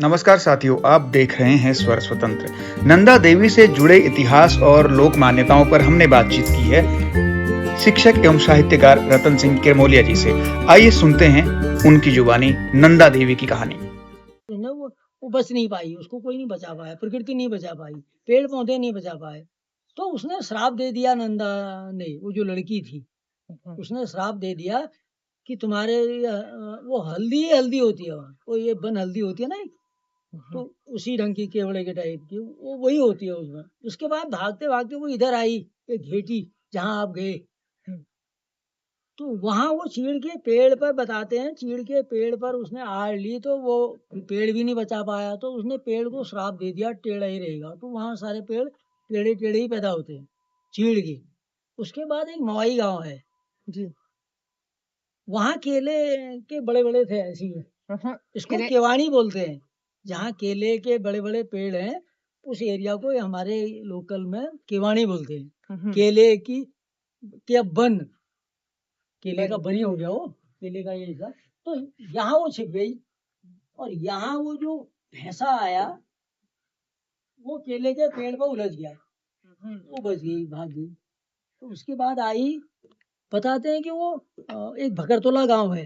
नमस्कार साथियों, आप देख रहे हैं स्वर स्वतंत्र। नंदा देवी से जुड़े इतिहास और लोक मान्यताओं पर हमने बातचीत की है शिक्षक एवं साहित्यकार रतन सिंह केरमोलिया जी से। आइए सुनते हैं उनकी जुबानी नंदा देवी की कहानी। ना वो बच नहीं पाई, उसको कोई नहीं बचा पाया, प्रकृति नहीं बचा पाई, पेड़ पौधे नहीं बचा पाए। तो उसने श्राप दे दिया नंदा ने, वो जो लड़की थी उसने श्राप दे दिया कि तुम्हारे वो हल्दी ही हल्दी होती है वहाँ, वो ये बन हल्दी होती है ना, तो उसी ढंग की केवड़े के टाइप की वो वही होती है उसमें। उसके बाद भागते भागते वो इधर आई, एक घेटी जहाँ आप गए, तो वहाँ वो चीड़ के पेड़ पर बताते हैं, चीड़ के पेड़ पर उसने आड़ ली तो वो पेड़ भी नहीं बचा पाया, तो उसने पेड़ को श्राप दे दिया टेढ़ा ही रहेगा। तो वहाँ सारे पेड़ टेढ़े टेढ़े ही पैदा होते हैं चीड़ के। उसके बाद एक मवाई गांव है जी, वहाँ केले के बड़े बड़े थे ऐसी है, इसको केवानी बोलते हैं। जहाँ केले के बड़े बड़े पेड़ हैं उस एरिया को हमारे लोकल में केवानी बोलते हैं। केले की के बन, केले का बनी हो गया वो, केले का ये हिस्सा। तो यहाँ वो छिप गई और यहाँ वो जो भैंसा आया वो केले के पेड़ पर उलझ गया, वो बच गई, भाग गई। तो उसके बाद आई, बताते हैं कि वो एक भकरतोला गांव है,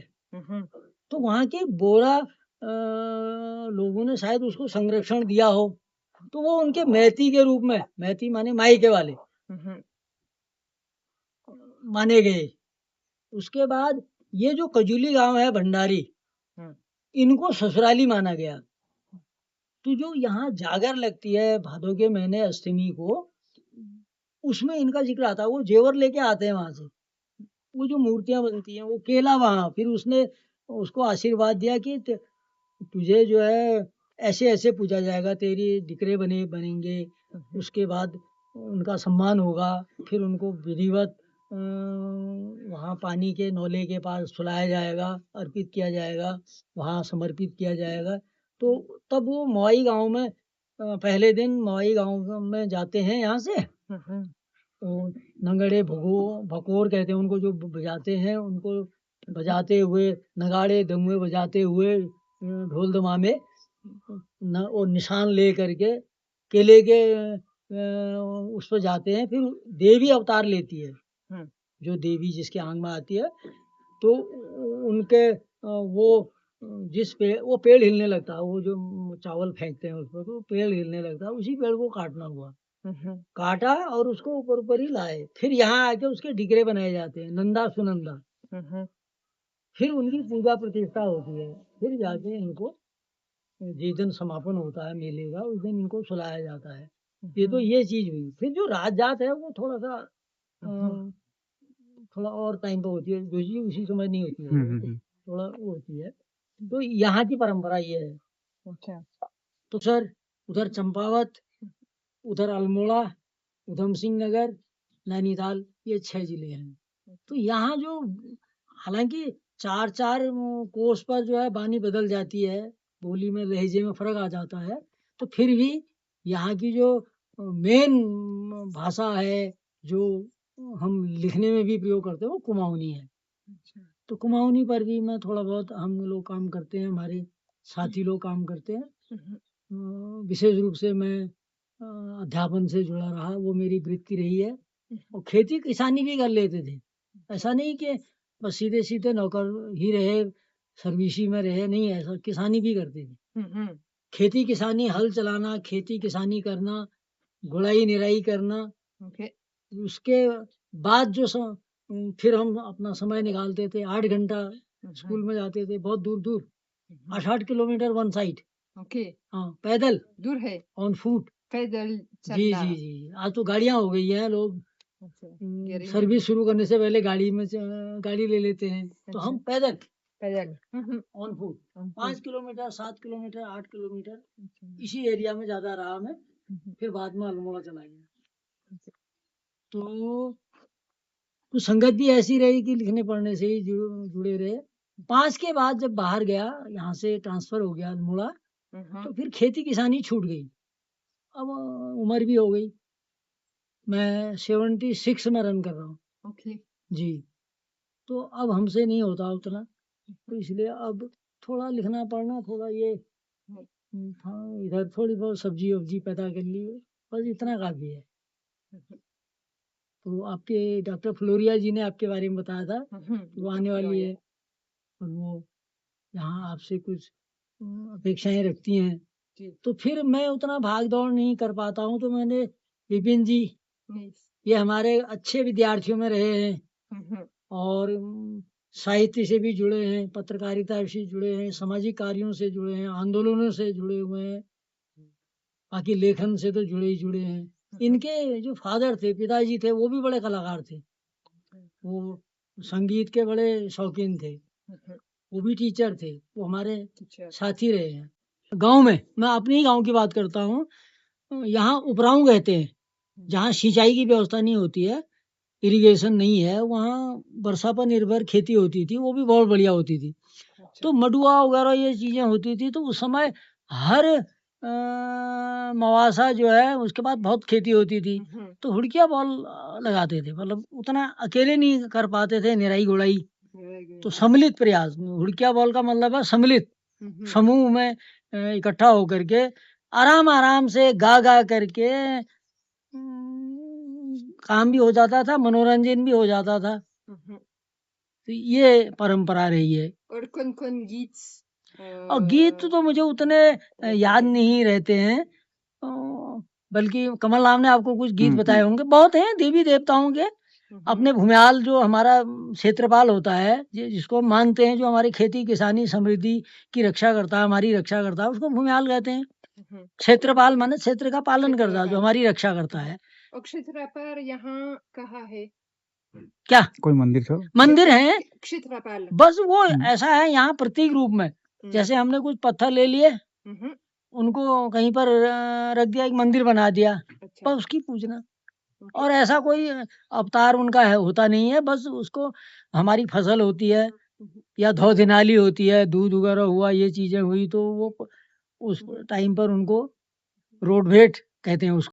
तो वहाँ के बोरा लोगों ने शायद उसको संरक्षण दिया हो, तो वो उनके मैती के रूप में, मैती माने मायके वाले माने गए। उसके बाद ये जो कजूली गांव है भंडारी, इनको ससुराली माना गया। तो जो यहाँ जागर लगती है भादों के महीने अष्टमी को, उसमें इनका जिक्र आता है। वो जेवर लेके आते हैं वहां से, वो जो मूर्तियां बनती हैं, वो केला वहां, फिर उसने उसको आशीर्वाद दिया कि तुझे जो है ऐसे ऐसे पूजा जाएगा, तेरी दिकरे बनेंगे। उसके बाद उनका सम्मान होगा, फिर उनको विधिवत वहाँ पानी के नौले के पास सुलाया जाएगा, अर्पित किया जाएगा, वहाँ समर्पित किया जाएगा। तो तब वो मवाई गांव में पहले दिन मवाई गांव में जाते हैं यहाँ से, तो नंगड़े भकोर कहते हैं उनको, जो बजाते हैं उनको बजाते हुए, नगाड़े दंगे बजाते हुए, ढोल दमामे और निशान ले करके केले के उस पर जाते हैं। फिर देवी अवतार लेती है, जो देवी जिसके आंग में आती है, तो उनके वो जिस पेड़, वो पेड़ हिलने लगता है, वो जो चावल फेंकते हैं उस पर, तो पेड़ हिलने लगता है, उसी पेड़ को काटना हुआ। काटा और उसको ऊपर ऊपर ही लाए, फिर यहाँ आके उसके डिगरे बनाए जाते हैं, नंदा सुनंदा। फिर उनकी पूजा प्रतिष्ठा होती है, फिर जाके इनको जिस दिन समापन होता है मेले का, उस दिन इनको सुलाया जाता है। ये तो ये चीज हुई। फिर जो रात जात है वो थोड़ा सा थोड़ा और टाइम पे होती है, जो चीज उसी समय नहीं होती है, थोड़ा वो होती है। तो यहाँ की परंपरा ये है। अच्छा, तो सर उधर चंपावत, उधर अल्मोड़ा, उधम सिंह नगर, नैनीताल, ये 6 जिले हैं। तो यहाँ जो, हालांकि चार चार कोस पर जो है वाणी बदल जाती है, बोली में लहजे में फर्क आ जाता है, तो फिर भी यहाँ की जो मेन भाषा है, जो हम लिखने में भी प्रयोग करते हैं, वो कुमाऊनी है। तो कुमाऊनी पर भी मैं थोड़ा बहुत, हम लोग काम करते हैं, हमारे साथी लोग काम करते हैं। विशेष रूप से मैं अध्यापन से जुड़ा रहा, वो मेरी वृत्ति रही है। और खेती किसानी भी कर लेते थे, ऐसा नहीं कि बस सीधे सीधे नौकर ही रहे, सर्विसी में रहे, नहीं, ऐसा किसानी भी करते थे। खेती किसानी, हल चलाना, खेती किसानी करना, गुड़ाई निराई करना। उसके बाद जो फिर हम अपना समय निकालते थे, 8 घंटा स्कूल में जाते थे, बहुत दूर दूर, 8-8 किलोमीटर वन साइड। ओके, हाँ, पैदल दूर है, ऑन फूट पैदल जी चलना। जी जी, आज तो गाड़ियां हो गई हैं, लोग सर्विस शुरू करने से पहले गाड़ी में गाड़ी ले लेते हैं, तो हम पैदल पैदल on foot 5 kilometre, 7 kilometre, 8 kilometre, इसी एरिया में ज्यादा रहा मैं। फिर बाद में अल्मोड़ा चला गया। तो तो संगत भी ऐसी रही कि लिखने पढ़ने से ही जुड़े रहे। 5 के बाद जब बाहर गया, यहाँ से ट्रांसफर हो गया अल्मोड़ा, तो फिर खेती किसानी छूट गई। अब उम्र भी हो गई, मैं 76 में रन कर रहा हूँ। ओके जी, तो अब हमसे नहीं होता उतना, तो इसलिए अब थोड़ा लिखना पढ़ना, थोड़ा ये हाँ, इधर थोड़ी बहुत सब्जी वब्जी पैदा कर ली, बस इतना काफी है। तो आपके डॉक्टर फ्लोरिया जी ने आपके बारे में बताया था कि वो आने वाली है और वो यहाँ आपसे कुछ अपेक्षाएं रखती हैं। तो फिर मैं उतना भाग दौड़ नहीं कर पाता हूँ, तो मैंने विपिन जी, ये हमारे अच्छे विद्यार्थियों में रहे हैं और साहित्य से भी जुड़े हैं, पत्रकारिता से जुड़े हैं, सामाजिक कार्यों से जुड़े हैं, आंदोलनों से जुड़े हुए हैं, बाकी लेखन से तो जुड़े ही जुड़े हैं। इनके जो फादर थे, पिताजी थे, वो भी बड़े कलाकार थे। वो संगीत के बड़े शौकीन थे, वो भी टीचर थे, वो हमारे साथी रहे हैं। गांव में, मैं अपने ही गांव की बात करता हूँ, यहाँ उपराऊ कहते हैं, जहाँ सिंचाई की व्यवस्था नहीं होती है, इरिगेशन नहीं है, वहाँ वर्षा पर निर्भर खेती होती थी, वो भी बहुत बढ़िया होती थी। तो मडुआ वगैरह ये चीजें होती थी, तो उस समय हर मवासा जो है उसके बाद बहुत खेती होती थी, तो हुड़किया बॉल लगाते थे, मतलब उतना अकेले नहीं कर पाते थे निराई गुड़ाई, तो सम्मिलित प्रयास, हुड़किया बॉल का मतलब है सम्मिलित समूह में इकट्ठा होकर के आराम आराम से गा गा करके काम भी हो जाता था, मनोरंजन भी हो जाता था। तो ये परंपरा रही है। और कौन कौन गीत? और गीत तो मुझे उतने याद नहीं रहते हैं, बल्कि कमल राम ने आपको कुछ गीत बताए होंगे, बहुत हैं देवी देवताओं के। अपने भूमियाल जो हमारा क्षेत्रपाल होता है, जिसको हम मानते हैं, जो हमारी खेती किसानी समृद्धि की रक्षा करता है, हमारी रक्षा करता है, उसको भूमियाल कहते हैं। क्षेत्रपाल माने क्षेत्र का पालन करता है, जो हमारी रक्षा करता है। और क्षेत्रपाल यहाँ कहाँ है? क्या कोई मंदिर था? मंदिर है, क्षेत्रपाल बस वो ऐसा है यहाँ प्रतीक रूप में, जैसे हमने कुछ पत्थर ले लिए, उनको कहीं पर रख दिया, एक मंदिर बना दिया, बस उसकी पूजना। और ऐसा कोई अवतार उनका है होता नहीं है, बस उसको हमारी फसल होती है या धौ दिनाली होती है, दूध वगैरह हुआ, ये चीजें हुई, तो वो उस टाइम पर उनको रोडवेट कहते हैं उसको।